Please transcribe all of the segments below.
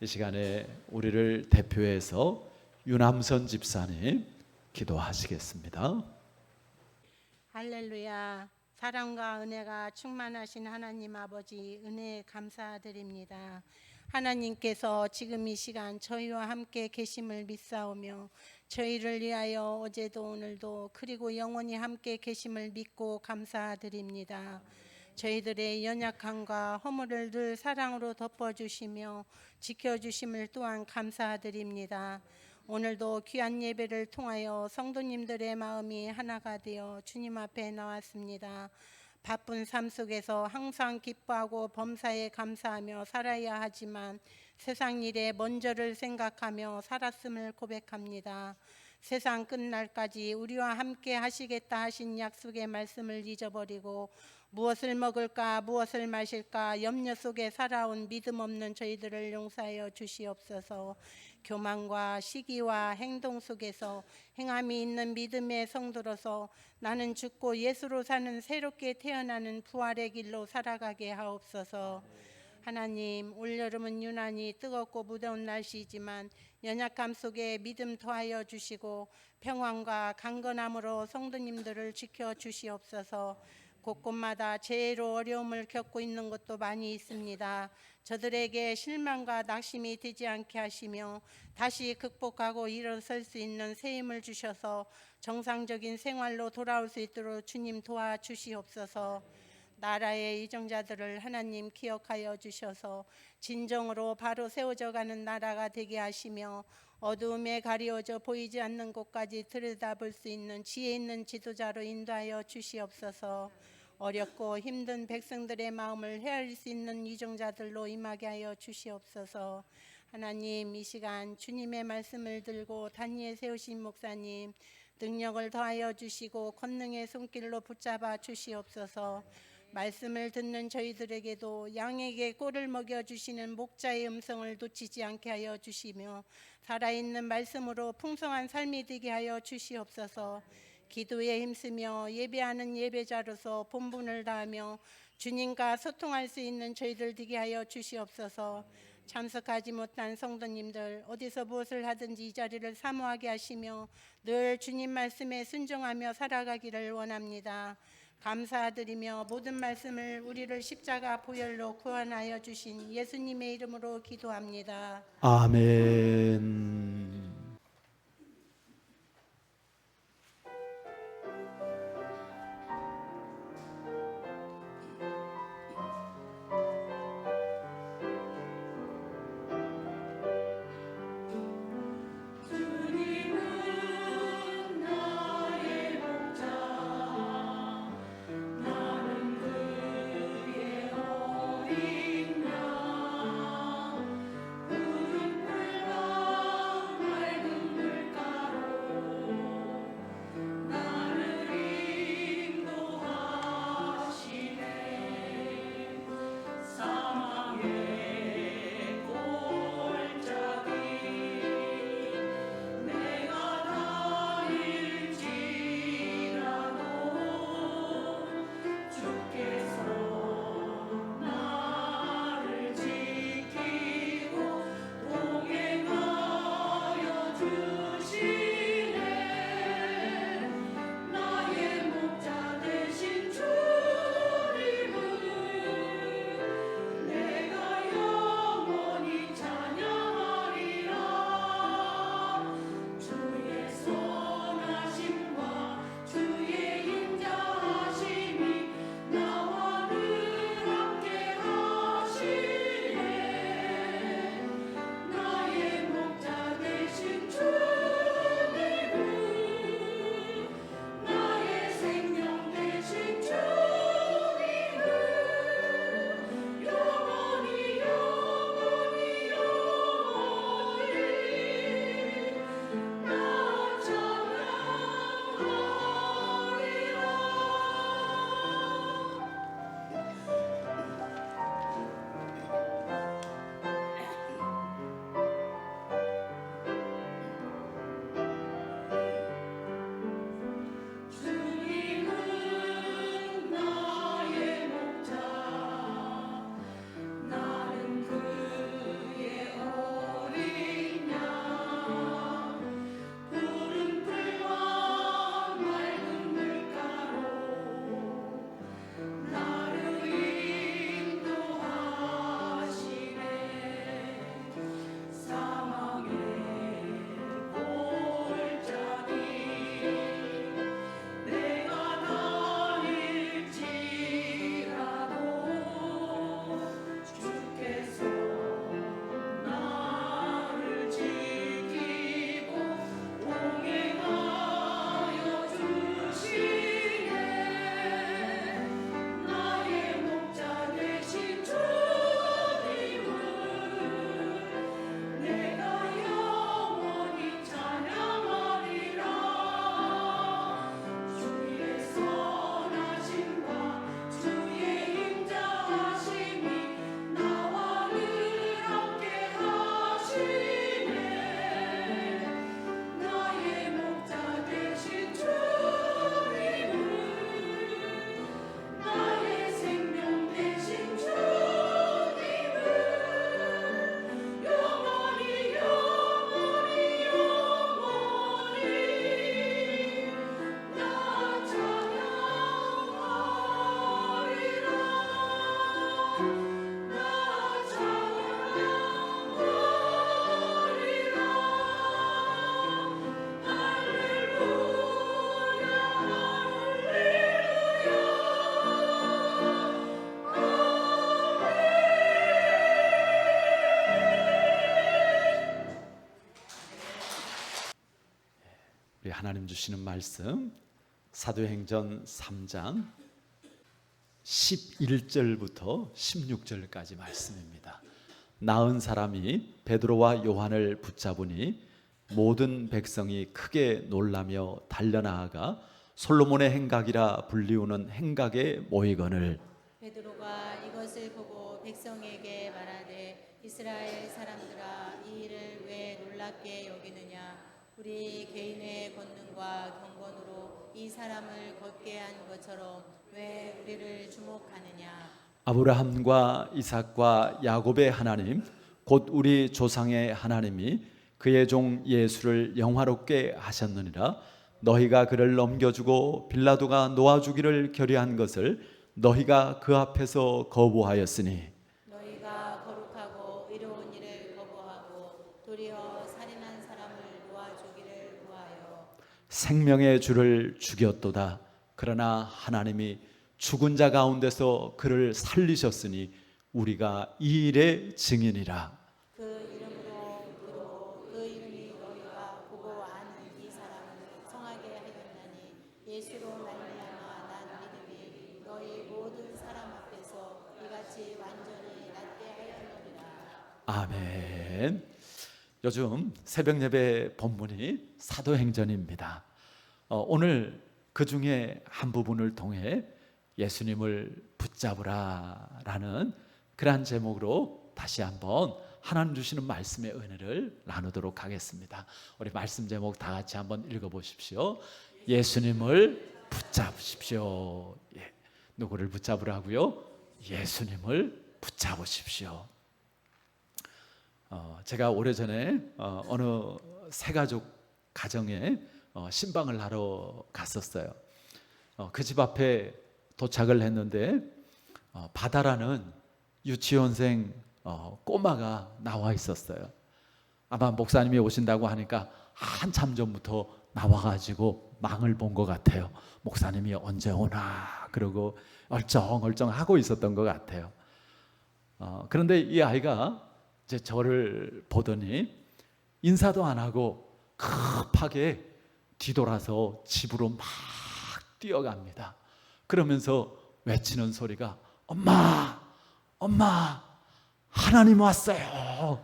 이 시간에 우리를 대표해서 유남선 집사님 기도하시겠습니다. 할렐루야. 사랑과 은혜가 충만하신 하나님 아버지, 은혜 감사드립니다. 하나님께서 지금 이 시간 저희와 함께 계심을 믿사오며 저희를 위하여 어제도 오늘도 그리고 영원히 함께 계심을 믿고 감사드립니다. 저희들의 연약함과 허물을 늘 사랑으로 덮어주시며 지켜주심을 또한 감사드립니다. 오늘도 귀한 예배를 통하여 성도님들의 마음이 하나가 되어 주님 앞에 나왔습니다. 바쁜 삶 속에서 항상 기뻐하고 범사에 감사하며 살아야 하지만 세상 일에 먼저를 생각하며 살았음을 고백합니다. 세상 끝날까지 우리와 함께 하시겠다 하신 약속의 말씀을 잊어버리고 무엇을 먹을까 무엇을 마실까 염려 속에 살아온 믿음 없는 저희들을 용서하여 주시옵소서. 교만과 시기와 행동 속에서 행함이 있는 믿음의 성도로서 나는 죽고 예수로 사는 새롭게 태어나는 부활의 길로 살아가게 하옵소서. 하나님, 올여름은 유난히 뜨겁고 무더운 날씨이지만 연약함 속에 믿음 더하여 주시고 평안과 강건함으로 성도님들을 지켜 주시옵소서. 곳곳마다 재해로 어려움을 겪고 있는 것도 많이 있습니다. 저들에게 실망과 낙심이 되지 않게 하시며 다시 극복하고 일어설 수 있는 새 힘을 주셔서 정상적인 생활로 돌아올 수 있도록 주님 도와주시옵소서. 나라의 이정자들을 하나님 기억하여 주셔서 진정으로 바로 세워져 가는 나라가 되게 하시며 어두움에 가리워져 보이지 않는 곳까지 들여다볼 수 있는 지혜 있는 지도자로 인도하여 주시옵소서. 어렵고 힘든 백성들의 마음을 헤아릴 수 있는 이정자들로 임하게 하여 주시옵소서. 하나님, 이 시간 주님의 말씀을 들고 단위에 세우신 목사님 능력을 더하여 주시고 권능의 손길로 붙잡아 주시옵소서. 말씀을 듣는 저희들에게도 양에게 꼴을 먹여주시는 목자의 음성을 놓치지 않게 하여 주시며 살아있는 말씀으로 풍성한 삶이 되게 하여 주시옵소서. 기도에 힘쓰며 예배하는 예배자로서 본분을 다하며 주님과 소통할 수 있는 저희들 되게 하여 주시옵소서. 참석하지 못한 성도님들 어디서 무엇을 하든지 이 자리를 사모하게 하시며 늘 주님 말씀에 순종하며 살아가기를 원합니다. 감사드리며 모든 말씀을 우리를 십자가 보혈로 구원하여 주신 예수님의 이름으로 기도합니다. 아멘. 하나님 주시는 말씀 사도행전 3장 11절부터 16절까지 말씀입니다. 나은 사람이 베드로와 요한을 붙잡으니 모든 백성이 크게 놀라며 달려나아가 솔로몬의 행각이라 불리우는 행각에 모이거늘. 베드로가 이것을 보고 백성에게 말하되 이스라엘 사람들아 이 일을 왜 놀랍게 여기느냐 우리 개인의 권능과 경건으로 이 사람을 걷게 한 것처럼 왜 우리를 주목하느냐. 아브라함과 이삭과 야곱의 하나님 곧 우리 조상의 하나님이 그의 종 예수를 영화롭게 하셨느니라. 너희가 그를 넘겨주고 빌라도가 놓아주기를 결의한 것을 너희가 그 앞에서 거부하였으니 너희가 거룩하고 의로운 일을 거부하고 도리어 살인한 사람을 놓아주기를 구하여 생명의 주를 죽였도다. 그러나 하나님이 죽은 자 가운데서 그를 살리셨으니 우리가 이 일의 증인이라. 그 이름으로 그도 그 이름이 너희가 보고 아는 이 사람을 성하게 하였나니 예수로 말미암아 난 믿음이 너희 모든 사람 앞에서 이같이 완전히 낫게 하였느니라. 아멘. 요즘 새벽 예배 본문이 사도행전입니다. 오늘 그 중에 한 부분을 통해 예수님을 붙잡으라라는 그러한 제목으로 다시 한번 하나님 주시는 말씀의 은혜를 나누도록 하겠습니다. 우리 말씀 제목 다 같이 한번 읽어보십시오. 예수님을 붙잡으십시오. 예. 누구를 붙잡으라고요? 예수님을 붙잡으십시오. 제가 오래전에 어느 새가족 가정에 신방을 하러 갔었어요. 그 집 앞에 도착을 했는데 바다라는 유치원생 꼬마가 나와 있었어요. 아마 목사님이 오신다고 하니까 한참 전부터 나와가지고 망을 본 것 같아요. 목사님이 언제 오나 그러고 얼쩡얼쩡 하고 있었던 것 같아요. 그런데 이 아이가 이제 저를 보더니 인사도 안 하고 급하게 뒤돌아서 집으로 막 뛰어갑니다. 그러면서 외치는 소리가 엄마, 엄마, 하나님 왔어요.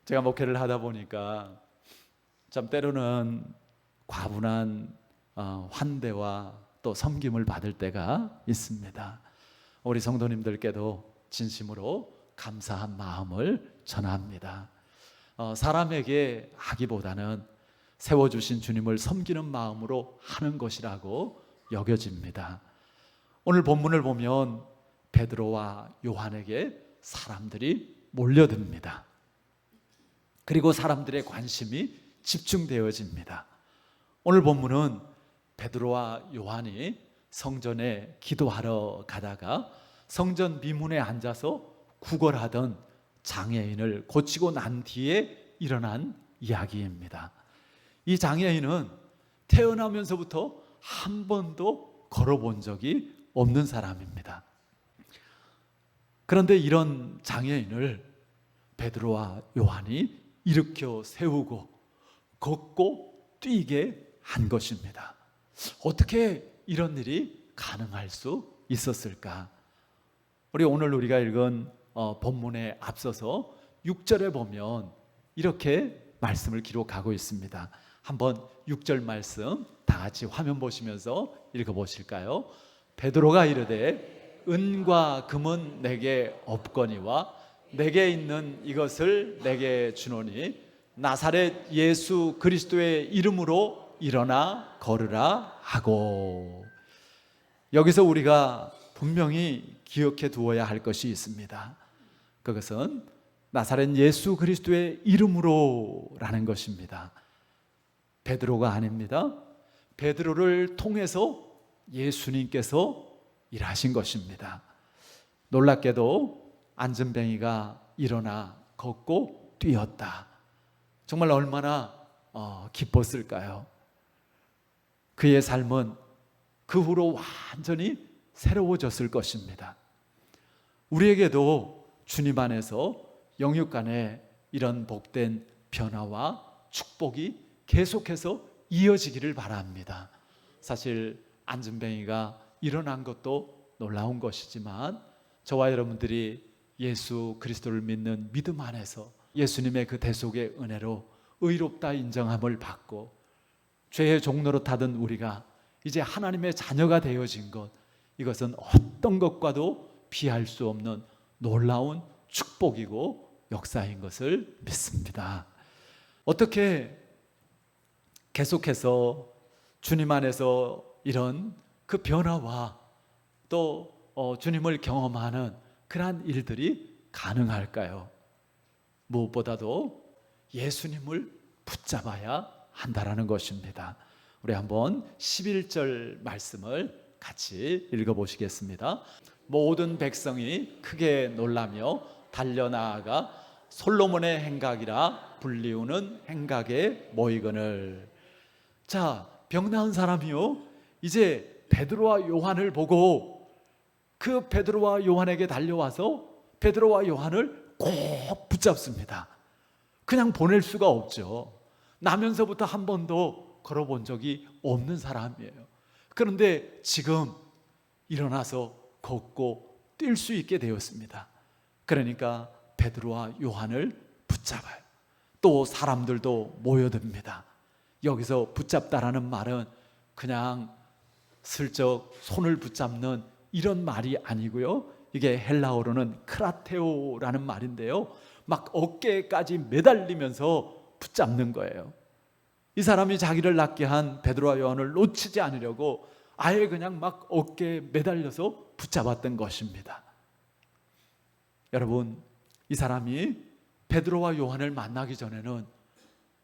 제가 목회를 하다 보니까 참 때로는 과분한 환대와 또 섬김을 받을 때가 있습니다. 우리 성도님들께도 진심으로 감사한 마음을 전합니다. 사람에게 하기보다는 세워주신 주님을 섬기는 마음으로 하는 것이라고 여겨집니다. 오늘 본문을 보면 베드로와 요한에게 사람들이 몰려듭니다. 그리고 사람들의 관심이 집중되어집니다. 오늘 본문은 베드로와 요한이 성전에 기도하러 가다가 성전 미문에 앉아서 구걸하던 장애인을 고치고 난 뒤에 일어난 이야기입니다. 이 장애인은 태어나면서부터 한 번도 걸어본 적이 없는 사람입니다. 그런데 이런 장애인을 베드로와 요한이 일으켜 세우고 걷고 뛰게 한 것입니다. 어떻게 이런 일이 가능할 수 있었을까? 오늘 우리가 읽은 본문에 앞서서 6절에 보면 이렇게 말씀을 기록하고 있습니다. 한번 6절 말씀 다 같이 화면 보시면서 읽어보실까요? 베드로가 이르되 은과 금은 내게 없거니와 내게 있는 이것을 내게 주노니 나사렛 예수 그리스도의 이름으로 일어나 걸으라 하고. 여기서 우리가 분명히 기억해 두어야 할 것이 있습니다. 그것은 나사렛 예수 그리스도의 이름으로라는 것입니다. 베드로가 아닙니다. 베드로를 통해서 예수님께서 일하신 것입니다. 놀랍게도 안전뱅이가 일어나 걷고 뛰었다. 정말 얼마나 기뻤을까요? 그의 삶은 그 후로 완전히 새로워졌을 것입니다. 우리에게도 주님 안에서 영육 간에 이런 복된 변화와 축복이 계속해서 이어지기를 바랍니다. 사실 안전뱅이가 일어난 것도 놀라운 것이지만 저와 여러분들이 예수 그리스도를 믿는 믿음 안에서 예수님의 그 대속의 은혜로 의롭다 인정함을 받고 죄의 종로로 타던 우리가 이제 하나님의 자녀가 되어진 것, 이것은 어떤 것과도 비할 수 없는 놀라운 축복이고 역사인 것을 믿습니다. 어떻게 계속해서 주님 안에서 이런 그 변화와 또 주님을 경험하는 그러한 일들이 가능할까요? 무엇보다도 예수님을 붙잡아야 한다라는 것입니다. 우리 한번 11절 말씀을 같이 읽어보시겠습니다. 모든 백성이 크게 놀라며 달려나아가 솔로몬의 행각이라 불리우는 행각에 모이거늘. 자, 병 나은 사람이요, 이제 베드로와 요한을 보고 그 베드로와 요한에게 달려와서 베드로와 요한을 꼭 붙잡습니다. 그냥 보낼 수가 없죠. 나면서부터 한 번도 걸어본 적이 없는 사람이에요. 그런데 지금 일어나서 걷고 뛸 수 있게 되었습니다. 그러니까 베드로와 요한을 붙잡아요. 또 사람들도 모여듭니다. 여기서 붙잡다라는 말은 그냥 슬쩍 손을 붙잡는 이런 말이 아니고요, 이게 헬라어로는 크라테오라는 말인데요, 막 어깨까지 매달리면서 붙잡는 거예요. 이 사람이 자기를 낫게 한 베드로와 요한을 놓치지 않으려고 아예 그냥 막 어깨에 매달려서 붙잡았던 것입니다. 여러분, 이 사람이 베드로와 요한을 만나기 전에는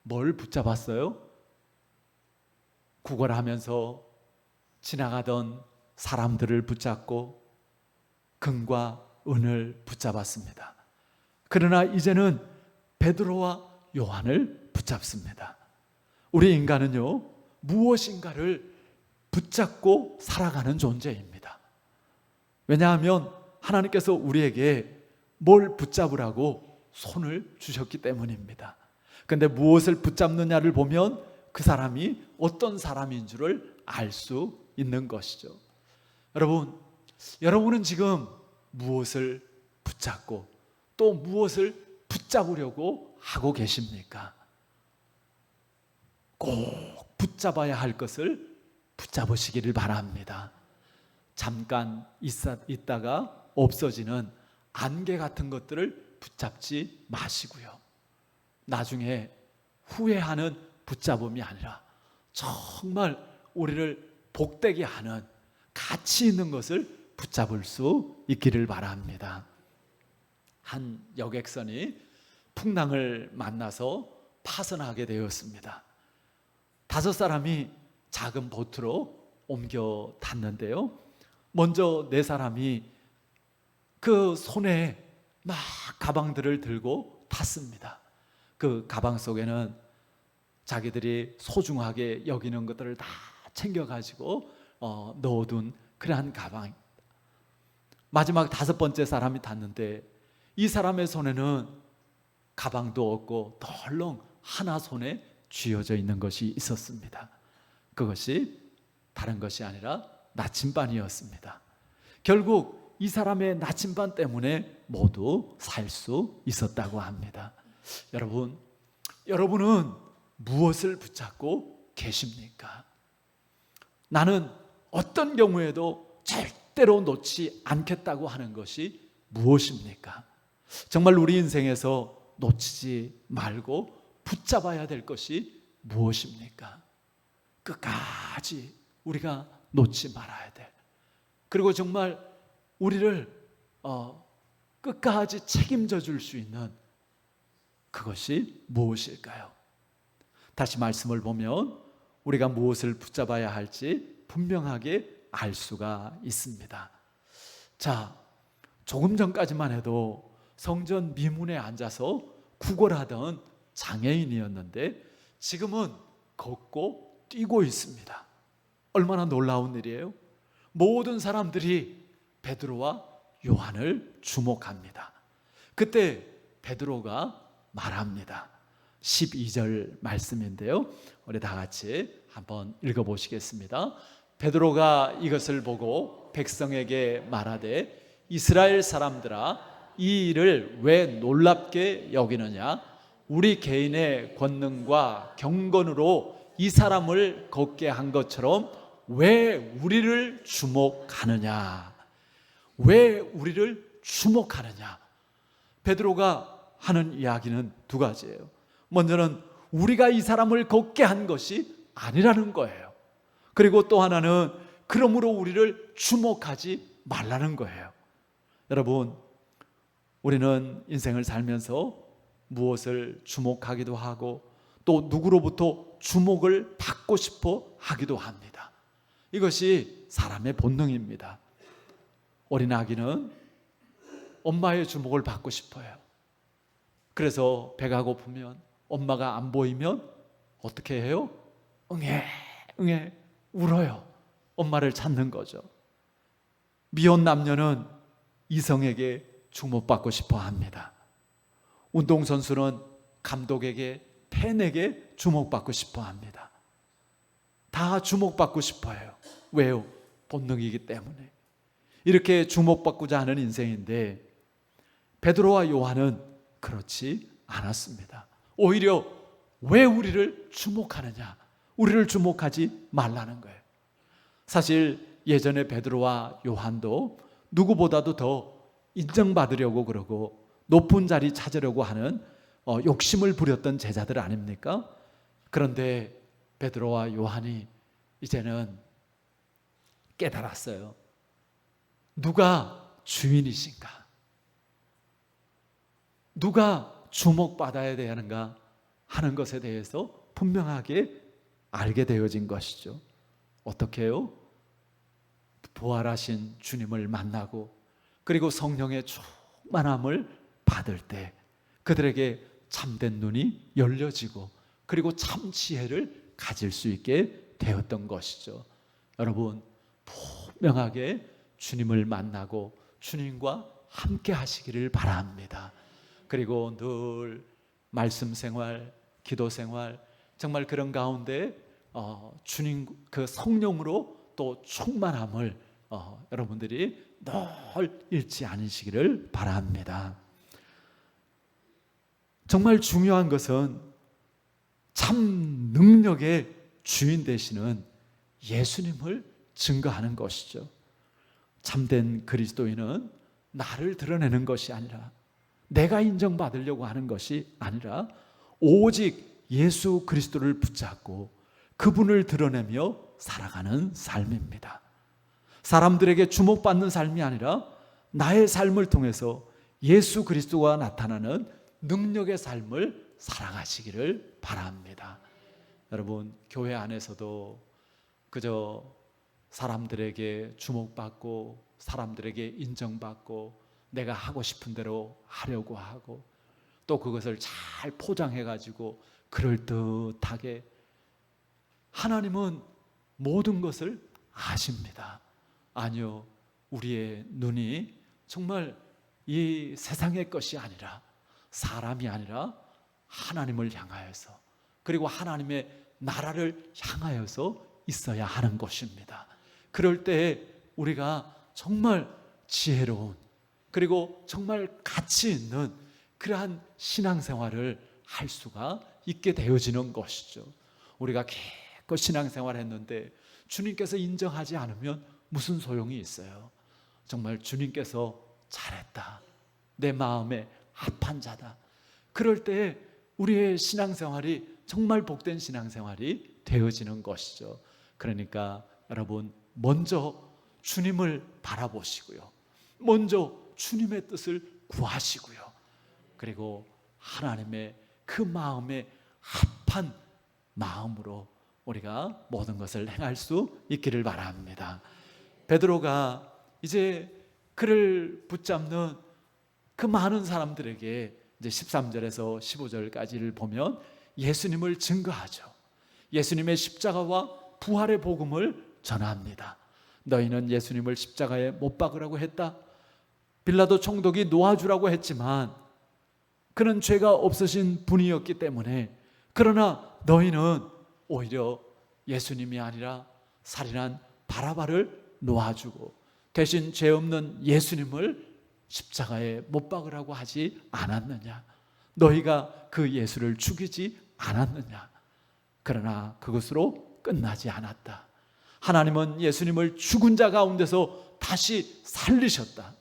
뭘 붙잡았어요? 구걸하면서 지나가던 사람들을 붙잡고 금과 은을 붙잡았습니다. 그러나 이제는 베드로와 요한을 붙잡습니다. 우리 인간은요, 무엇인가를 붙잡고 살아가는 존재입니다. 왜냐하면 하나님께서 우리에게 뭘 붙잡으라고 손을 주셨기 때문입니다. 그런데 무엇을 붙잡느냐를 보면 그 사람이 어떤 사람인 줄을 알 수 있는 것이죠. 여러분은 지금 무엇을 붙잡고 또 무엇을 붙잡으려고 하고 계십니까? 꼭 붙잡아야 할 것을 붙잡으시기를 바랍니다. 잠깐 있다가 없어지는 안개 같은 것들을 붙잡지 마시고요, 나중에 후회하는 붙잡음이 아니라 정말 우리를 복되게 하는 가치 있는 것을 붙잡을 수 있기를 바랍니다. 한 여객선이 풍랑을 만나서 파선하게 되었습니다. 5사람이 작은 보트로 옮겨 탔는데요, 먼저 4사람이 그 손에 막 가방들을 들고 탔습니다. 그 가방 속에는 자기들이 소중하게 여기는 것들을 다 챙겨가지고 넣어둔 그러한 가방. 마지막 5번째 사람이 탔는데 이 사람의 손에는 가방도 없고 덜렁 하나 손에 쥐어져 있는 것이 있었습니다. 그것이 다른 것이 아니라 나침반이었습니다. 결국 이 사람의 나침반 때문에 모두 살 수 있었다고 합니다. 여러분은 무엇을 붙잡고 계십니까? 나는 어떤 경우에도 절대로 놓지 않겠다고 하는 것이 무엇입니까? 정말 우리 인생에서 놓치지 말고 붙잡아야 될 것이 무엇입니까? 끝까지 우리가 놓지 말아야 돼. 그리고 정말 우리를 끝까지 책임져 줄 수 있는 그것이 무엇일까요? 다시 말씀을 보면 우리가 무엇을 붙잡아야 할지 분명하게 알 수가 있습니다. 자, 조금 전까지만 해도 성전 미문에 앉아서 구걸하던 장애인이었는데 지금은 걷고 뛰고 있습니다. 얼마나 놀라운 일이에요? 모든 사람들이 베드로와 요한을 주목합니다. 그때 베드로가 말합니다. 12절 말씀인데요. 우리 다 같이 한번 읽어보시겠습니다. 베드로가 이것을 보고 백성에게 말하되 이스라엘 사람들아 이 일을 왜 놀랍게 여기느냐? 우리 개인의 권능과 경건으로 이 사람을 걷게 한 것처럼 왜 우리를 주목하느냐? 왜 우리를 주목하느냐? 베드로가 하는 이야기는 두 가지예요. 먼저는 우리가 이 사람을 걷게 한 것이 아니라는 거예요. 그리고 또 하나는 그러므로 우리를 주목하지 말라는 거예요. 여러분, 우리는 인생을 살면서 무엇을 주목하기도 하고 또 누구로부터 주목을 받고 싶어 하기도 합니다. 이것이 사람의 본능입니다. 어린아기는 엄마의 주목을 받고 싶어요. 그래서 배가 고프면 엄마가 안 보이면 어떻게 해요? 응애 울어요. 엄마를 찾는 거죠. 미혼 남녀는 이성에게 주목받고 싶어 합니다. 운동선수는 감독에게, 팬에게 주목받고 싶어 합니다. 다 주목받고 싶어요. 왜요? 본능이기 때문에. 이렇게 주목받고자 하는 인생인데 베드로와 요한은 그렇지 않았습니다. 오히려 왜 우리를 주목하느냐? 우리를 주목하지 말라는 거예요. 사실 예전에 베드로와 요한도 누구보다도 더 인정받으려고 그러고 높은 자리 찾으려고 하는 욕심을 부렸던 제자들 아닙니까? 그런데 베드로와 요한이 이제는 깨달았어요. 누가 주인이신가? 누가 주목받아야 되는가 하는 것에 대해서 분명하게 알게 되어진 것이죠. 어떻게 해요? 부활하신 주님을 만나고 그리고 성령의 충만함을 받을 때 그들에게 참된 눈이 열려지고 그리고 참 지혜를 가질 수 있게 되었던 것이죠. 여러분, 분명하게 주님을 만나고 주님과 함께 하시기를 바랍니다. 그리고 늘 말씀 생활, 기도 생활, 정말 그런 가운데 주님 그 성령으로 또 충만함을 여러분들이 늘 잃지 않으시기를 바랍니다. 정말 중요한 것은 참 능력의 주인 되시는 예수님을 증거하는 것이죠. 참된 그리스도인은 나를 드러내는 것이 아니라 내가 인정받으려고 하는 것이 아니라 오직 예수 그리스도를 붙잡고 그분을 드러내며 살아가는 삶입니다. 사람들에게 주목받는 삶이 아니라 나의 삶을 통해서 예수 그리스도가 나타나는 능력의 삶을 살아가시기를 바랍니다. 여러분, 교회 안에서도 그저 사람들에게 주목받고 사람들에게 인정받고 내가 하고 싶은 대로 하려고 하고 또 그것을 잘 포장해 가지고 그럴듯하게 하나님은 모든 것을 아십니다. 아니요, 우리의 눈이 정말 이 세상의 것이 아니라 사람이 아니라 하나님을 향하여서 그리고 하나님의 나라를 향하여서 있어야 하는 것입니다. 그럴 때 우리가 정말 지혜로운 그리고 정말 가치 있는 그러한 신앙생활을 할 수가 있게 되어지는 것이죠. 우리가 기껏 신앙생활을 했는데 주님께서 인정하지 않으면 무슨 소용이 있어요? 정말 주님께서 잘했다, 내 마음에 합한 자다, 그럴 때 우리의 신앙생활이 정말 복된 신앙생활이 되어지는 것이죠. 그러니까 여러분, 먼저 주님을 바라보시고요, 먼저 주님의 뜻을 구하시고요, 그리고 하나님의 그 마음에 합한 마음으로 우리가 모든 것을 행할 수 있기를 바랍니다. 베드로가 이제 그를 붙잡는 그 많은 사람들에게 이제 13절에서 15절까지를 보면 예수님을 증거하죠. 예수님의 십자가와 부활의 복음을 전합니다. 너희는 예수님을 십자가에 못 박으라고 했다. 빌라도 총독이 놓아주라고 했지만 그는 죄가 없으신 분이었기 때문에, 그러나 너희는 오히려 예수님이 아니라 살인한 바라바를 놓아주고 대신 죄 없는 예수님을 십자가에 못 박으라고 하지 않았느냐? 너희가 그 예수를 죽이지 않았느냐? 그러나 그것으로 끝나지 않았다. 하나님은 예수님을 죽은 자 가운데서 다시 살리셨다.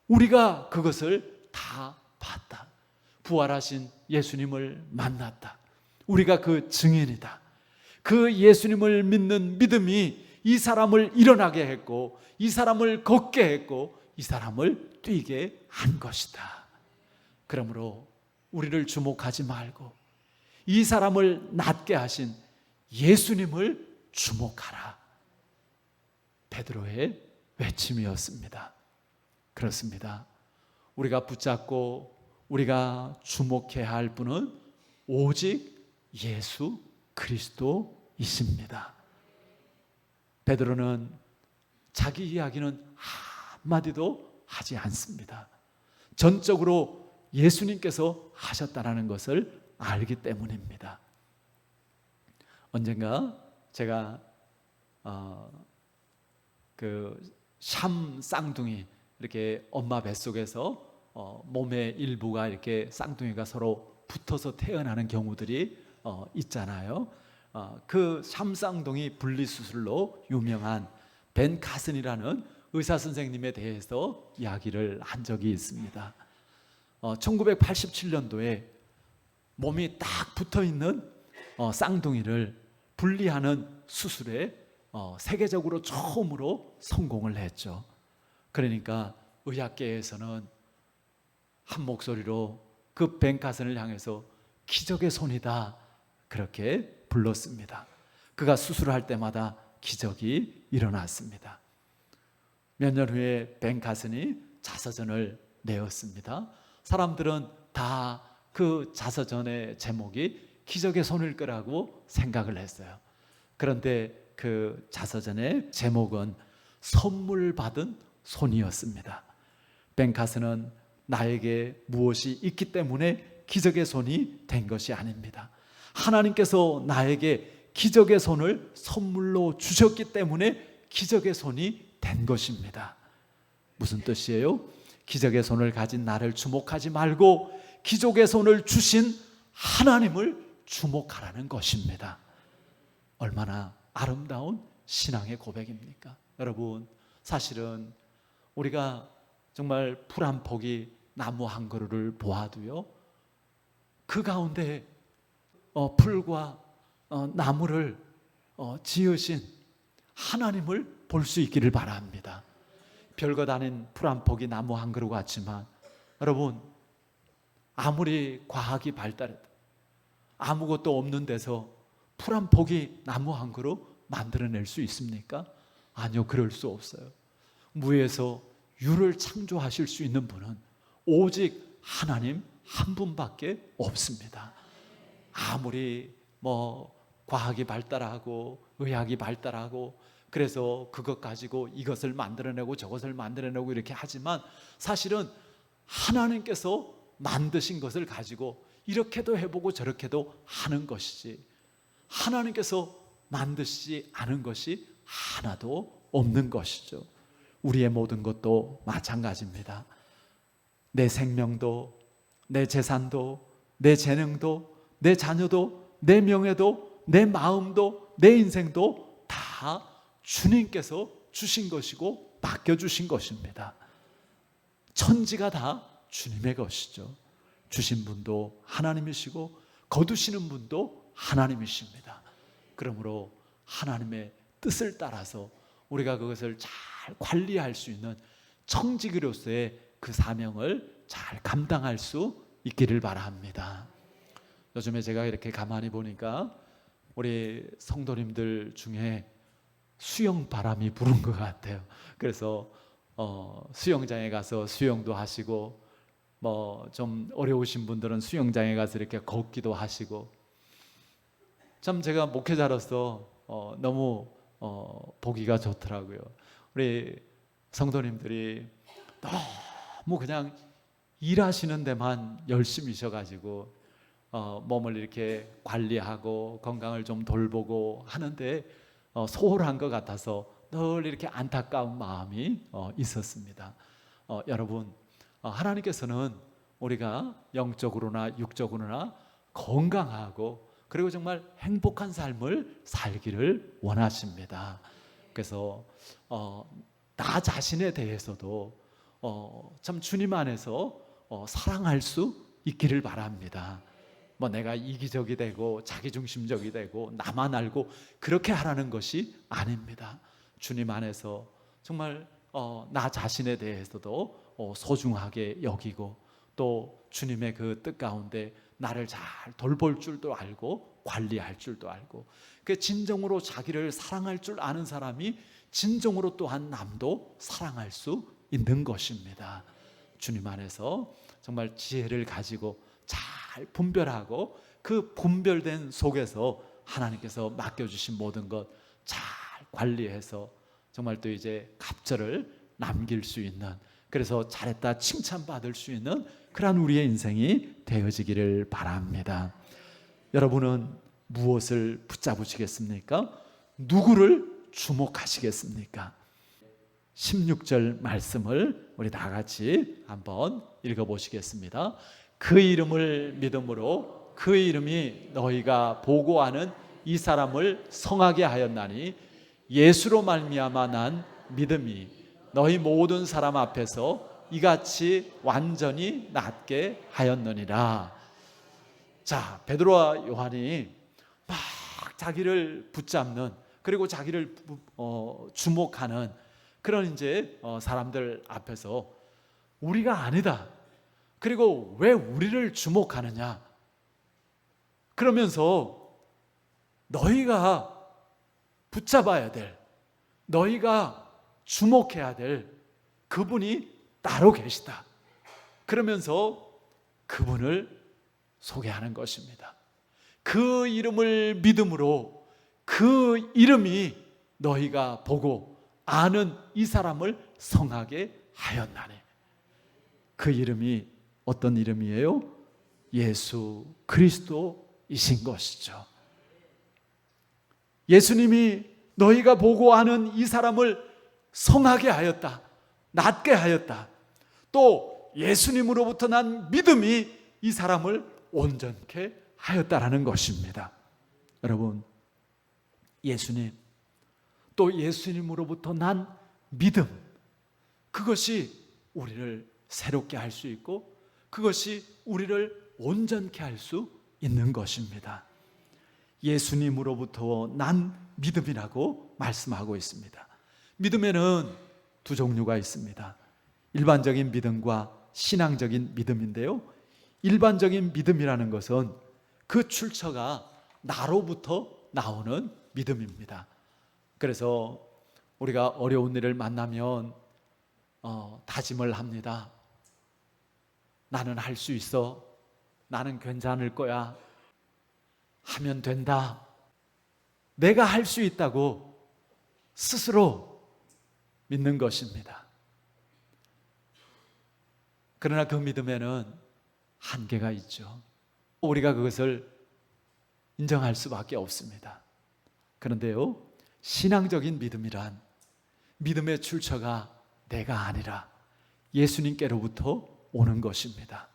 우리가 그것을 다 봤다. 부활하신 예수님을 만났다. 우리가 그 증인이다. 그 예수님을 믿는 믿음이 이 사람을 일어나게 했고, 이 사람을 걷게 했고, 이 사람을 뛰게 한 것이다. 그러므로 우리를 주목하지 말고 이 사람을 낫게 하신 예수님을 주목하라. 베드로의 외침이었습니다. 그렇습니다. 우리가 붙잡고 우리가 주목해야 할 분은 오직 예수 그리스도이십니다. 베드로는 자기 이야기는 한마디도 하지 않습니다. 전적으로 예수님께서 하셨다는 것을 알기 때문입니다. 언젠가 제가 샴 쌍둥이, 이렇게 엄마 뱃속에서 몸의 일부가 이렇게 쌍둥이가 서로 붙어서 태어나는 경우들이 있잖아요. 그 샴 쌍둥이 분리수술로 유명한 벤 카슨이라는 의사 선생님에 대해서 이야기를 한 적이 있습니다. 1987년도에 몸이 딱 붙어있는 쌍둥이를 분리하는 수술에 세계적으로 처음으로 성공을 했죠. 그러니까 의학계에서는 한 목소리로 그 벤 카슨을 향해서 기적의 손이다, 그렇게 불렀습니다. 그가 수술할 때마다 기적이 일어났습니다. 몇 년 후에 벤 카슨이 자서전을 내었습니다. 사람들은 다 그 자서전의 제목이 기적의 손일 거라고 생각을 했어요. 그런데 그 자서전의 제목은 선물 받은 손이었습니다. 벤 카슨은 나에게 무엇이 있기 때문에 기적의 손이 된 것이 아닙니다. 하나님께서 나에게 기적의 손을 선물로 주셨기 때문에 기적의 손이 된 것입니다. 무슨 뜻이에요? 기적의 손을 가진 나를 주목하지 말고 기적의 손을 주신 하나님을 주목하라는 것입니다. 얼마나 아름다운 신앙의 고백입니까? 여러분, 사실은 우리가 정말 풀 한 포기, 나무 한 그루를 보아도요, 그 가운데 풀과 나무를 지으신 하나님을 볼 수 있기를 바랍니다. 별것 아닌 풀 한 포기, 나무 한 그루 같지만, 여러분, 아무리 과학이 발달해도 아무것도 없는 데서 풀 한 포기, 나무 한 그루 만들어낼 수 있습니까? 아니요, 그럴 수 없어요. 무에서 유를 창조하실 수 있는 분은 오직 하나님 한 분밖에 없습니다. 아무리 과학이 발달하고 의학이 발달하고 그래서 그것 가지고 이것을 만들어내고 저것을 만들어내고 이렇게 하지만, 사실은 하나님께서 만드신 것을 가지고 이렇게도 해보고 저렇게도 하는 것이지, 하나님께서 만드시지 않은 것이 하나도 없는 것이죠. 우리의 모든 것도 마찬가지입니다. 내 생명도, 내 재산도, 내 재능도, 내 자녀도, 내 명예도, 내 마음도, 내 인생도 다 주님께서 주신 것이고 맡겨주신 것입니다. 천지가 다 주님의 것이죠. 주신 분도 하나님이시고 거두시는 분도 하나님이십니다. 그러므로 하나님의 뜻을 따라서 우리가 그것을 잘 관리할 수 있는 청지기로서의 그 사명을 잘 감당할 수 있기를 바랍니다. 요즘에 제가 이렇게 가만히 보니까 우리 성도님들 중에 수영 바람이 부는 것 같아요. 그래서 수영장에 가서 수영도 하시고, 좀 어려우신 분들은 수영장에 가서 이렇게 걷기도 하시고, 참 제가 목회자로서 너무 보기가 좋더라고요. 우리 성도님들이 너무 그냥 일하시는 데만 열심히셔가지고 몸을 이렇게 관리하고 건강을 좀 돌보고 하는데 소홀한 것 같아서 늘 이렇게 안타까운 마음이 있었습니다. 여러분, 하나님께서는 우리가 영적으로나 육적으로나 건강하고 그리고 정말 행복한 삶을 살기를 원하십니다. 그래서 나 자신에 대해서도 참 주님 안에서 사랑할 수 있기를 바랍니다. 뭐 내가 이기적이 되고 자기중심적이 되고 나만 알고 그렇게 하라는 것이 아닙니다. 주님 안에서 정말 나 자신에 대해서도 소중하게 여기고 또 주님의 그 뜻 가운데 나를 잘 돌볼 줄도 알고 관리할 줄도 알고 그 진정으로 자기를 사랑할 줄 아는 사람이 진정으로 또한 남도 사랑할 수 있는 것입니다. 주님 안에서 정말 지혜를 가지고 잘 분별하고 그 분별된 속에서 하나님께서 맡겨주신 모든 것 잘 관리해서 정말 또 이제 갑절을 남길 수 있는, 그래서 잘했다 칭찬받을 수 있는 그러한 우리의 인생이 되어지기를 바랍니다. 여러분은 무엇을 붙잡으시겠습니까? 누구를 주목하시겠습니까? 16절 말씀을 우리 다 같이 한번 읽어보시겠습니다. 그 이름을 믿음으로 그 이름이 너희가 보고하는 이 사람을 성하게 하였나니 예수로 말미암아 난 믿음이 너희 모든 사람 앞에서 이같이 완전히 낫게 하였느니라. 자, 베드로와 요한이 막 자기를 붙잡는 그리고 자기를 주목하는 그런 이제 사람들 앞에서 우리가 아니다. 그리고 왜 우리를 주목하느냐? 그러면서 너희가 붙잡아야 될, 너희가 주목해야 될 그분이 따로 계시다. 그러면서 그분을 소개하는 것입니다. 그 이름을 믿음으로 그 이름이 너희가 보고 아는 이 사람을 성하게 하였나니. 그 이름이 어떤 이름이에요? 예수 그리스도이신 것이죠. 예수님이 너희가 보고 아는 이 사람을 성하게 하였다, 낫게 하였다. 또 예수님으로부터 난 믿음이 이 사람을 온전케 하였다라는 것입니다. 여러분, 예수님, 또 예수님으로부터 난 믿음, 그것이 우리를 새롭게 할 수 있고 그것이 우리를 온전케 할 수 있는 것입니다. 예수님으로부터 난 믿음이라고 말씀하고 있습니다. 믿음에는 두 종류가 있습니다. 일반적인 믿음과 신앙적인 믿음인데요, 일반적인 믿음이라는 것은 그 출처가 나로부터 나오는 믿음입니다. 그래서 우리가 어려운 일을 만나면 다짐을 합니다. 나는 할 수 있어. 나는 괜찮을 거야. 하면 된다. 내가 할 수 있다고 스스로 믿는 것입니다. 그러나 그 믿음에는 한계가 있죠. 우리가 그것을 인정할 수밖에 없습니다. 그런데요, 신앙적인 믿음이란 믿음의 출처가 내가 아니라 예수님께로부터 오는 것입니다.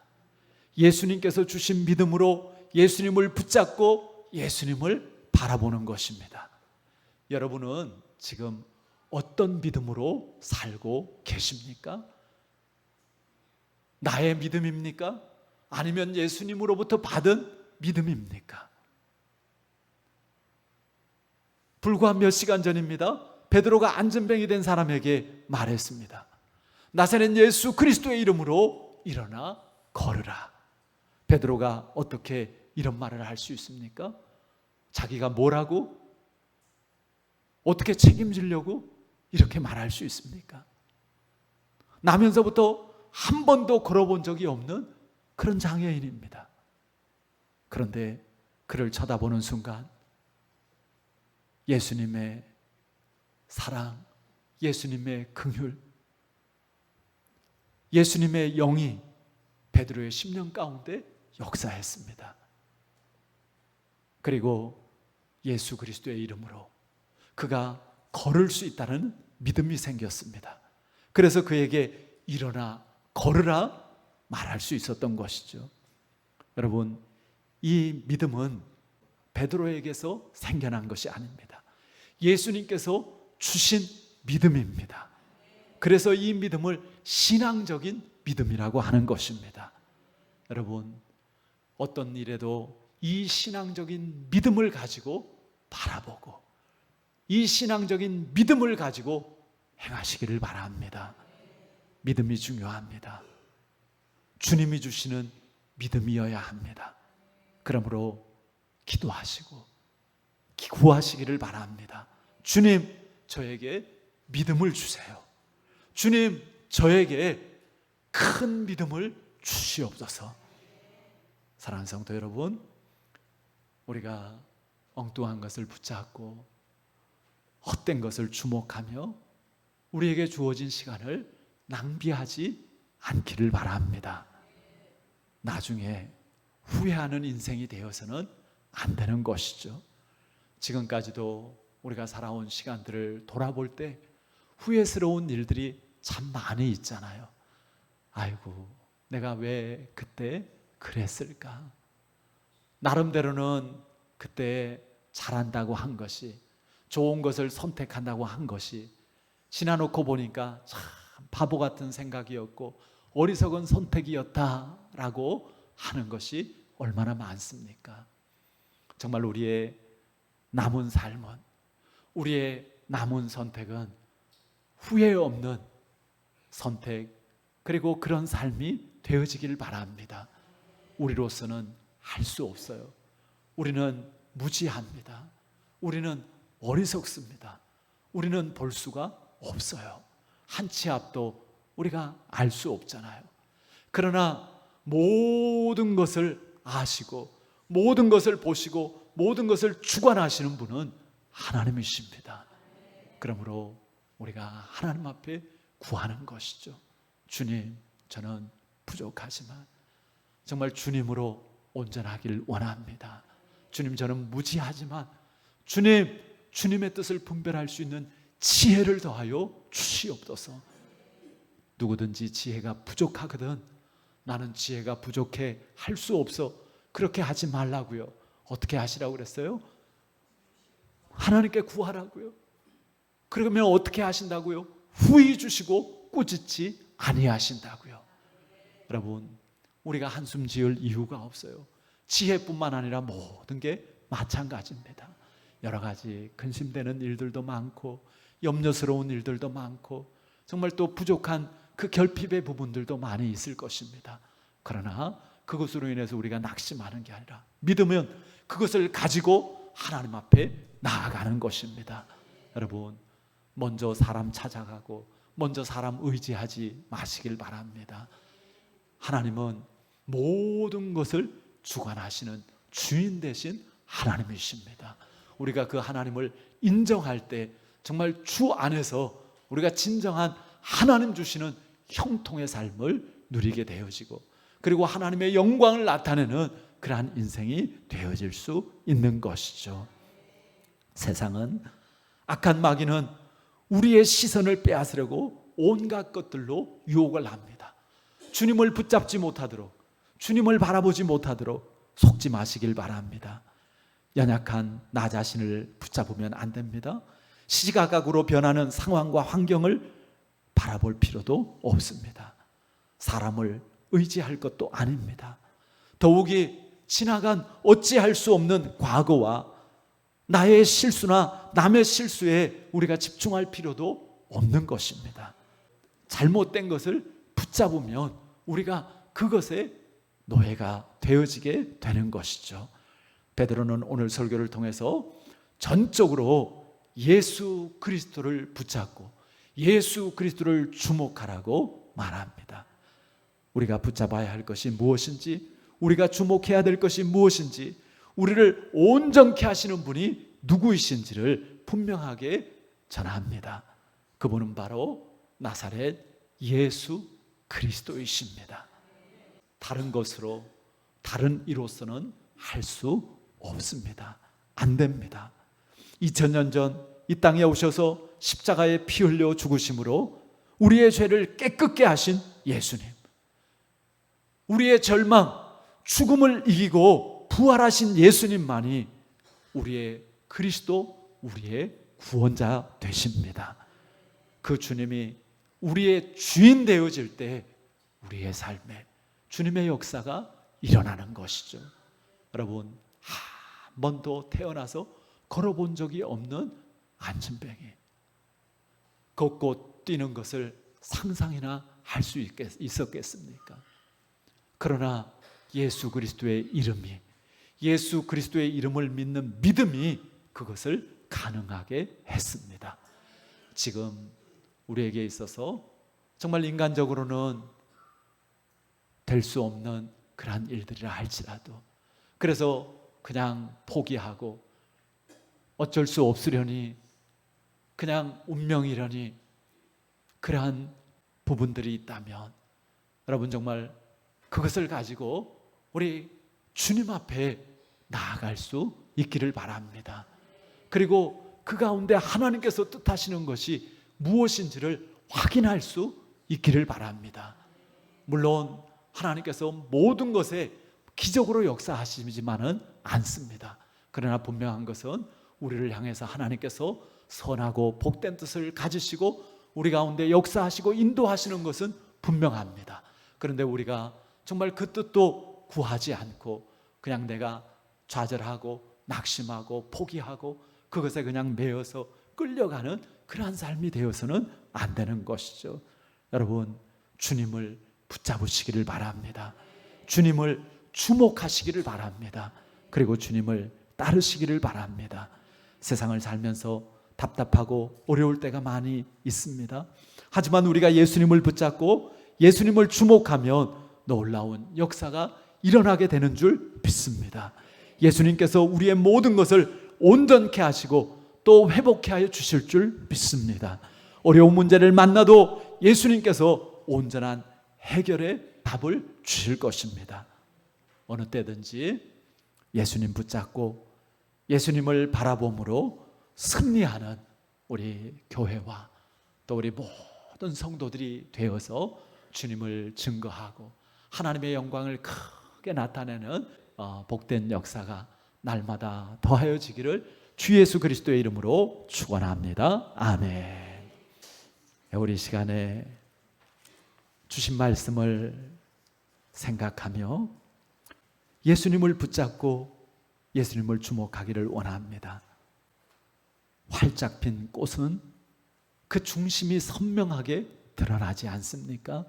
예수님께서 주신 믿음으로 예수님을 붙잡고 예수님을 바라보는 것입니다. 여러분은 지금 어떤 믿음으로 살고 계십니까? 나의 믿음입니까? 아니면 예수님으로부터 받은 믿음입니까? 불과 몇 시간 전입니다. 베드로가 안전뱅이 된 사람에게 말했습니다. 나사렛 예수 그리스도의 이름으로 일어나 걸으라. 베드로가 어떻게 이런 말을 할 수 있습니까? 자기가 뭐라고? 어떻게 책임지려고 이렇게 말할 수 있습니까? 나면서부터 한 번도 걸어본 적이 없는 그런 장애인입니다. 그런데 그를 쳐다보는 순간 예수님의 사랑, 예수님의 긍휼, 예수님의 영이 베드로의 10년 가운데 역사했습니다. 그리고 예수 그리스도의 이름으로 그가 걸을 수 있다는 믿음이 생겼습니다. 그래서 그에게 일어나 걸으라 말할 수 있었던 것이죠. 여러분, 이 믿음은 베드로에게서 생겨난 것이 아닙니다. 예수님께서 주신 믿음입니다. 그래서 이 믿음을 신앙적인 믿음이라고 하는 것입니다. 여러분, 어떤 일에도 이 신앙적인 믿음을 가지고 바라보고 이 신앙적인 믿음을 가지고 행하시기를 바랍니다. 믿음이 중요합니다. 주님이 주시는 믿음이어야 합니다. 그러므로 기도하시고 구하시기를 바랍니다. 주님, 저에게 믿음을 주세요. 주님, 저에게 큰 믿음을 주시옵소서. 사랑하는 성도 여러분, 우리가 엉뚱한 것을 붙잡고 헛된 것을 주목하며 우리에게 주어진 시간을 낭비하지 않기를 바랍니다. 나중에 후회하는 인생이 되어서는 안 되는 것이죠. 지금까지도 우리가 살아온 시간들을 돌아볼 때 후회스러운 일들이 참 많이 있잖아요. 아이고, 내가 왜 그때 그랬을까? 나름대로는 그때 잘한다고 한 것이, 좋은 것을 선택한다고 한 것이 지나놓고 보니까 참 바보 같은 생각이었고 어리석은 선택이었다라고 하는 것이 얼마나 많습니까? 정말 우리의 남은 삶은, 우리의 남은 선택은 후회 없는 선택, 그리고 그런 삶이 되어지길 바랍니다. 우리로서는 할 수 없어요. 우리는 무지합니다. 우리는 어리석습니다. 우리는 볼 수가 없어요. 한 치 앞도 우리가 알 수 없잖아요. 그러나 모든 것을 아시고 모든 것을 보시고 모든 것을 주관하시는 분은 하나님이십니다. 그러므로 우리가 하나님 앞에 구하는 것이죠. 주님, 저는 부족하지만 정말 주님으로 온전하길 원합니다. 주님, 저는 무지하지만 주님, 주님의 뜻을 분별할 수 있는 지혜를 더하여 주시옵소서. 누구든지 지혜가 부족하거든 나는 지혜가 부족해, 할 수 없어, 그렇게 하지 말라고요. 어떻게 하시라고 그랬어요? 하나님께 구하라고요. 그러면 어떻게 하신다고요? 후히 주시고 꾸짖지 아니하신다고요. 여러분, 우리가 한숨 지을 이유가 없어요. 지혜뿐만 아니라 모든 게 마찬가지입니다. 여러 가지 근심되는 일들도 많고 염려스러운 일들도 많고 정말 또 부족한 그 결핍의 부분들도 많이 있을 것입니다. 그러나 그것으로 인해서 우리가 낙심하는 게 아니라 믿으면 그것을 가지고 하나님 앞에 나아가는 것입니다. 여러분, 먼저 사람 찾아가고 먼저 사람 의지하지 마시길 바랍니다. 하나님은 모든 것을 주관하시는 주인 되신 하나님이십니다. 우리가 그 하나님을 인정할 때 정말 주 안에서 우리가 진정한 하나님 주시는 형통의 삶을 누리게 되어지고 그리고 하나님의 영광을 나타내는 그러한 인생이 되어질 수 있는 것이죠. 세상은, 악한 마귀는 우리의 시선을 빼앗으려고 온갖 것들로 유혹을 합니다. 주님을 붙잡지 못하도록, 주님을 바라보지 못하도록 속지 마시길 바랍니다. 연약한 나 자신을 붙잡으면 안 됩니다. 시시각각으로 변하는 상황과 환경을 바라볼 필요도 없습니다. 사람을 의지할 것도 아닙니다. 더욱이 지나간 어찌할 수 없는 과거와 나의 실수나 남의 실수에 우리가 집중할 필요도 없는 것입니다. 잘못된 것을 붙잡으면 우리가 그것에 노예가 되어지게 되는 것이죠. 베드로는 오늘 설교를 통해서 전적으로 예수 그리스도를 붙잡고 예수 그리스도를 주목하라고 말합니다. 우리가 붙잡아야 할 것이 무엇인지, 우리가 주목해야 될 것이 무엇인지, 우리를 온전케 하시는 분이 누구이신지를 분명하게 전합니다. 그분은 바로 나사렛 예수 그리스도이십니다. 다른 것으로, 다른 이로서는 할 수 없습니다. 안 됩니다. 2000년 전 이 땅에 오셔서 십자가에 피 흘려 죽으심으로 우리의 죄를 깨끗게 하신 예수님, 우리의 절망, 죽음을 이기고 부활하신 예수님만이 우리의 그리스도, 우리의 구원자 되십니다. 그 주님이 우리의 주인 되어질 때 우리의 삶에 주님의 역사가 일어나는 것이죠. 여러분, 한 번도 태어나서 걸어본 적이 없는 안진뱅이, 걷고 뛰는 것을 상상이나 할 수 있었겠습니까? 그러나 예수 그리스도의 이름이, 예수 그리스도의 이름을 믿는 믿음이 그것을 가능하게 했습니다. 지금 우리에게 있어서 정말 인간적으로는 될 수 없는 그러한 일들이라 할지라도, 그래서 그냥 포기하고 어쩔 수 없으려니, 그냥 운명이려니 그러한 부분들이 있다면 여러분 정말 그것을 가지고 우리 주님 앞에 나아갈 수 있기를 바랍니다. 그리고 그 가운데 하나님께서 뜻하시는 것이 무엇인지를 확인할 수 있기를 바랍니다. 물론 하나님께서 모든 것에 기적으로 역사하시지만은 않습니다. 그러나 분명한 것은 우리를 향해서 하나님께서 선하고 복된 뜻을 가지시고 우리 가운데 역사하시고 인도하시는 것은 분명합니다. 그런데 우리가 정말 그 뜻도 구하지 않고 그냥 내가 좌절하고 낙심하고 포기하고 그것에 그냥 매여서 끌려가는 그러한 삶이 되어서는 안 되는 것이죠. 여러분, 주님을 붙잡으시기를 바랍니다. 주님을 주목하시기를 바랍니다. 그리고 주님을 따르시기를 바랍니다. 세상을 살면서 답답하고 어려울 때가 많이 있습니다. 하지만 우리가 예수님을 붙잡고 예수님을 주목하면 놀라운 역사가 일어나게 되는 줄 믿습니다. 예수님께서 우리의 모든 것을 온전케 하시고 또 회복케 하여 주실 줄 믿습니다. 어려운 문제를 만나도 예수님께서 온전한 해결의 답을 주실 것입니다. 어느 때든지 예수님 붙잡고 예수님을 바라봄으로 승리하는 우리 교회와 또 우리 모든 성도들이 되어서 주님을 증거하고 하나님의 영광을 크게 나타내는 복된 역사가 날마다 더하여지기를 주 예수 그리스도의 이름으로 축원합니다. 아멘. 우리 시간에 주신 말씀을 생각하며 예수님을 붙잡고 예수님을 주목하기를 원합니다. 활짝 핀 꽃은 그 중심이 선명하게 드러나지 않습니까?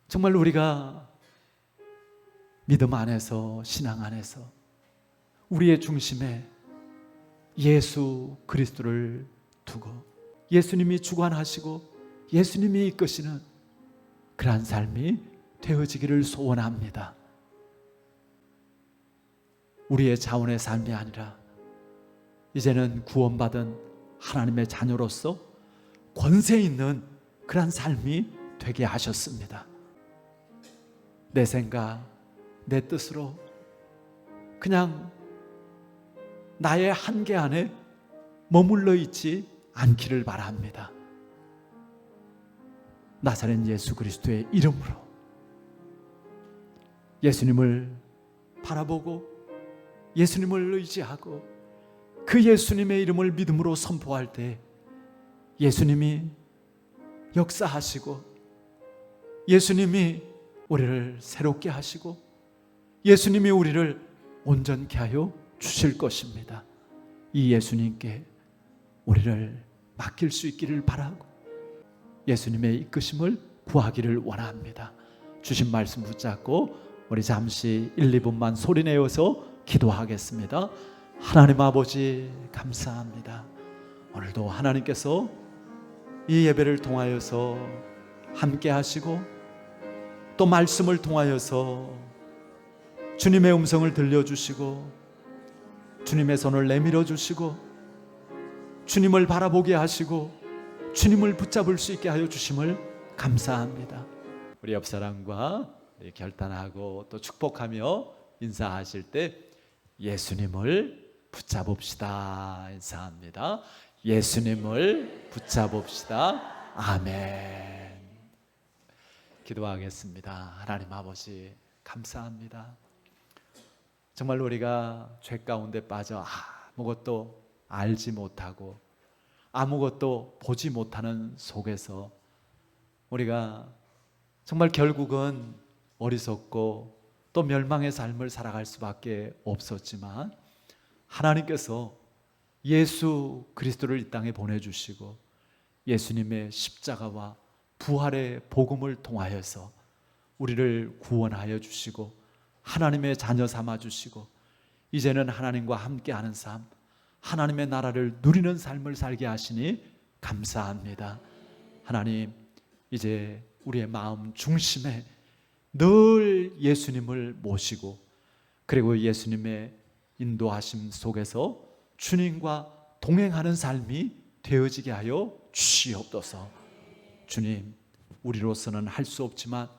정말 우리가 믿음 안에서, 신앙 안에서 우리의 중심에 예수 그리스도를 두고 예수님이 주관하시고 예수님이 이끄시는 그러한 삶이 되어지기를 소원합니다. 우리의 자원의 삶이 아니라 이제는 구원받은 하나님의 자녀로서 권세 있는 그러한 삶이 되게 하셨습니다. 내 생각, 내 뜻으로 그냥 나의 한계 안에 머물러 있지 않기를 바랍니다. 나사렛 예수 그리스도의 이름으로 예수님을 바라보고 예수님을 의지하고 그 예수님의 이름을 믿음으로 선포할 때 예수님이 역사하시고 예수님이 우리를 새롭게 하시고 예수님이 우리를 온전케 하여 주실 것입니다. 이 예수님께 우리를 맡길 수 있기를 바라고 예수님의 이끄심을 구하기를 원합니다. 주신 말씀 붙잡고 우리 잠시 1, 2분만 소리내어서 기도하겠습니다. 하나님 아버지 감사합니다. 오늘도 하나님께서 이 예배를 통하여서 함께 하시고 또 말씀을 통하여서 주님의 음성을 들려주시고 주님의 손을 내밀어 주시고 주님을 바라보게 하시고 주님을 붙잡을 수 있게 하여 주심을 감사합니다. 우리 옆사람과 결단하고 또 축복하며 인사하실 때 예수님을 붙잡읍시다 인사합니다. 예수님을 붙잡읍시다. 아멘. 기도하겠습니다. 하나님 아버지 감사합니다. 정말 우리가 죄 가운데 빠져 아무것도 알지 못하고 아무것도 보지 못하는 속에서 우리가 정말 결국은 어리석고 또 멸망의 삶을 살아갈 수밖에 없었지만 하나님께서 예수 그리스도를 이 땅에 보내주시고 예수님의 십자가와 부활의 복음을 통하여서 우리를 구원하여 주시고 하나님의 자녀 삼아 주시고 이제는 하나님과 함께하는 삶, 하나님의 나라를 누리는 삶을 살게 하시니 감사합니다. 하나님, 이제 우리의 마음 중심에 늘 예수님을 모시고 그리고 예수님의 인도하심 속에서 주님과 동행하는 삶이 되어지게 하여 주시옵소서. 주님, 우리로서는 할 수 없지만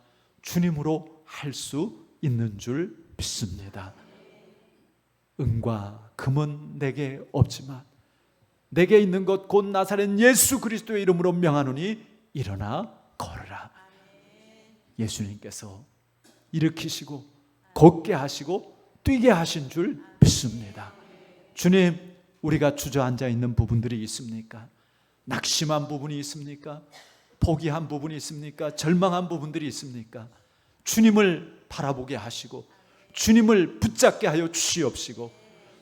주님으로 할 수 있는 줄 믿습니다. 은과 금은 내게 없지만 내게 있는 것 곧 나사렛 예수 그리스도의 이름으로 명하노니 일어나 걸으라. 예수님께서 일으키시고 걷게 하시고 뛰게 하신 줄 믿습니다. 주님, 우리가 주저앉아 있는 부분들이 있습니까? 낙심한 부분이 있습니까? 포기한 부분이 있습니까? 절망한 부분들이 있습니까? 주님을 바라보게 하시고 주님을 붙잡게 하여 주시옵시고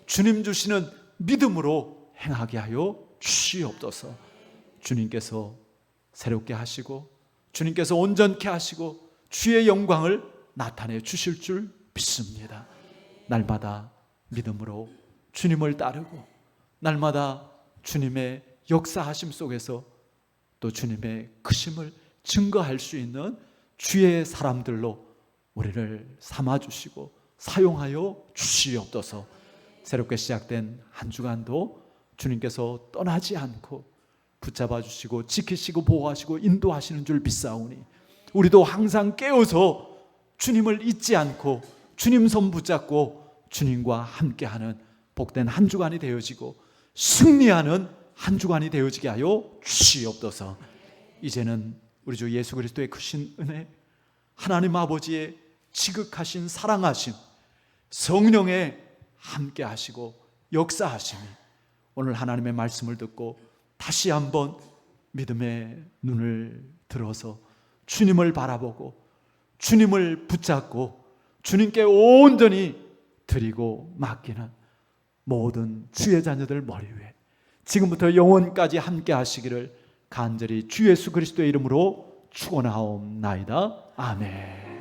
주님 주시는 믿음으로 행하게 하여 주시옵소서. 주님께서 새롭게 하시고 주님께서 온전케 하시고 주의 영광을 나타내 주실 줄 믿습니다. 날마다 믿음으로 주님을 따르고 날마다 주님의 역사하심 속에서 또 주님의 크심을 증거할 수 있는 주의 사람들로 우리를 삼아주시고 사용하여 주시옵소서. 새롭게 시작된 한 주간도 주님께서 떠나지 않고 붙잡아 주시고 지키시고 보호하시고 인도하시는 줄 믿사오니 우리도 항상 깨어서 주님을 잊지 않고 주님 손 붙잡고 주님과 함께하는 복된 한 주간이 되어지고 승리하는 한 주간이 되어지게 하여 주시옵소서. 이제는 우리 주 예수 그리스도의 크신 은혜, 하나님 아버지의 지극하신 사랑하심, 성령의 함께 하시고 역사하심이 오늘 하나님의 말씀을 듣고 다시 한번 믿음의 눈을 들어서 주님을 바라보고 주님을 붙잡고 주님께 온전히 드리고 맡기는 모든 주의 자녀들 머리 위에 지금부터 영원까지 함께 하시기를 간절히 주 예수 그리스도의 이름으로 축원하옵나이다. 아멘.